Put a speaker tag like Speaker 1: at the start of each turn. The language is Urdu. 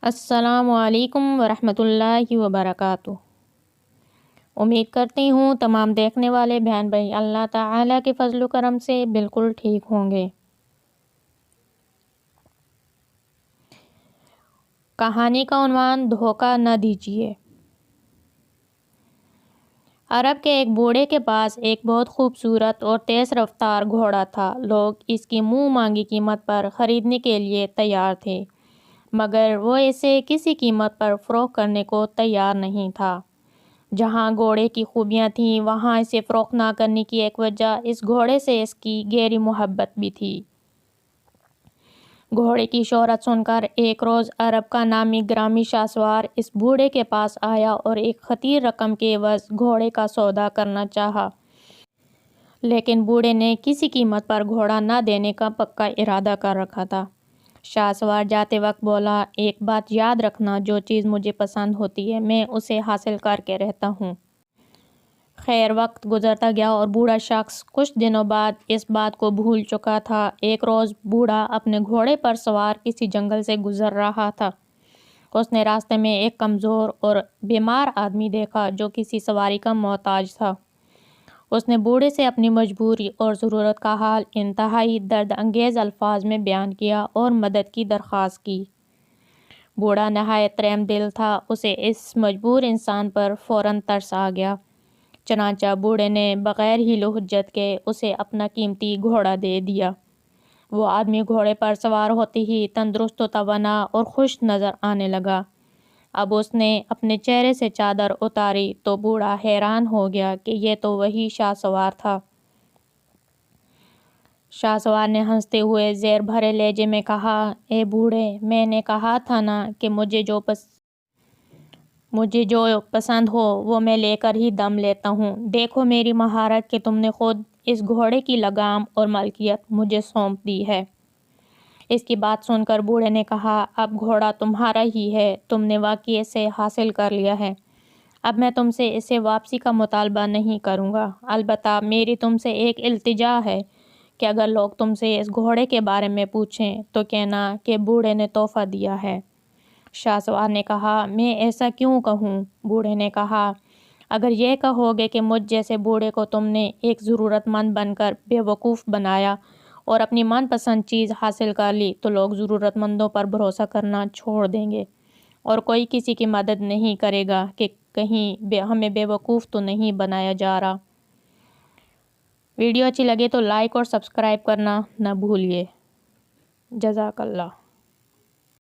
Speaker 1: السلام علیکم ورحمۃ اللہ وبرکاتہ۔ امید کرتی ہوں تمام دیکھنے والے بہن بھائی اللہ تعالیٰ کے فضل و کرم سے بالکل ٹھیک ہوں گے۔ کہانی کا عنوان دھوکہ نہ دیجیے۔ عرب کے ایک بوڑھے کے پاس ایک بہت خوبصورت اور تیز رفتار گھوڑا تھا۔ لوگ اس کی منہ مانگی قیمت پر خریدنے کے لیے تیار تھے، مگر وہ اسے کسی قیمت پر فروخت کرنے کو تیار نہیں تھا۔ جہاں گھوڑے کی خوبیاں تھیں، وہاں اسے فروخت نہ کرنے کی ایک وجہ اس گھوڑے سے اس کی گہری محبت بھی تھی۔ گھوڑے کی شہرت سن کر ایک روز عرب کا نامی گرامی شاہسوار اس بوڑھے کے پاس آیا اور ایک خطیر رقم کے عوض گھوڑے کا سودا کرنا چاہا، لیکن بوڑھے نے کسی قیمت پر گھوڑا نہ دینے کا پکا ارادہ کر رکھا تھا۔ شاہسوار جاتے وقت بولا، ایک بات یاد رکھنا، جو چیز مجھے پسند ہوتی ہے میں اسے حاصل کر کے رہتا ہوں۔ خیر، وقت گزرتا گیا اور بوڑھا شخص کچھ دنوں بعد اس بات کو بھول چکا تھا۔ ایک روز بوڑھا اپنے گھوڑے پر سوار کسی جنگل سے گزر رہا تھا۔ اس نے راستے میں ایک کمزور اور بیمار آدمی دیکھا جو کسی سواری کا محتاج تھا۔ اس نے بوڑھے سے اپنی مجبوری اور ضرورت کا حال انتہائی درد انگیز الفاظ میں بیان کیا اور مدد کی درخواست کی۔ بوڑھا نہایت رحم دل تھا، اسے اس مجبور انسان پر فوراً ترس آ گیا۔ چنانچہ بوڑھے نے بغیر حیل و حجت کے اسے اپنا قیمتی گھوڑا دے دیا۔ وہ آدمی گھوڑے پر سوار ہوتے ہی تندرست و توانا اور خوش نظر آنے لگا۔ اب اس نے اپنے چہرے سے چادر اتاری تو بوڑھا حیران ہو گیا کہ یہ تو وہی شاہسوار تھا۔ شاہسوار نے ہنستے ہوئے زیر بھرے لہجے میں کہا، اے بوڑھے، میں نے کہا تھا نا کہ مجھے جو پسند ہو وہ میں لے کر ہی دم لیتا ہوں۔ دیکھو میری مہارت کہ تم نے خود اس گھوڑے کی لگام اور ملکیت مجھے سونپ دی ہے۔ اس کی بات سن کر بوڑھے نے کہا، اب گھوڑا تمہارا ہی ہے، تم نے واقعی اسے حاصل کر لیا ہے۔ اب میں تم سے اسے واپسی کا مطالبہ نہیں کروں گا، البتہ میری تم سے ایک التجا ہے کہ اگر لوگ تم سے اس گھوڑے کے بارے میں پوچھیں تو کہنا کہ بوڑھے نے تحفہ دیا ہے۔ شاہسوار نے کہا، میں ایسا کیوں کہوں؟ بوڑھے نے کہا، اگر یہ کہو گے کہ مجھ جیسے بوڑھے کو تم نے ایک ضرورت مند بن کر بے وقوف بنایا اور اپنی من پسند چیز حاصل کر لی تو لوگ ضرورت مندوں پر بھروسہ کرنا چھوڑ دیں گے اور کوئی کسی کی مدد نہیں کرے گا کہ کہیں ہمیں بے وقوف تو نہیں بنایا جا رہا۔ ویڈیو اچھی لگے تو لائک اور سبسکرائب کرنا نہ بھولیے۔ جزاک اللہ۔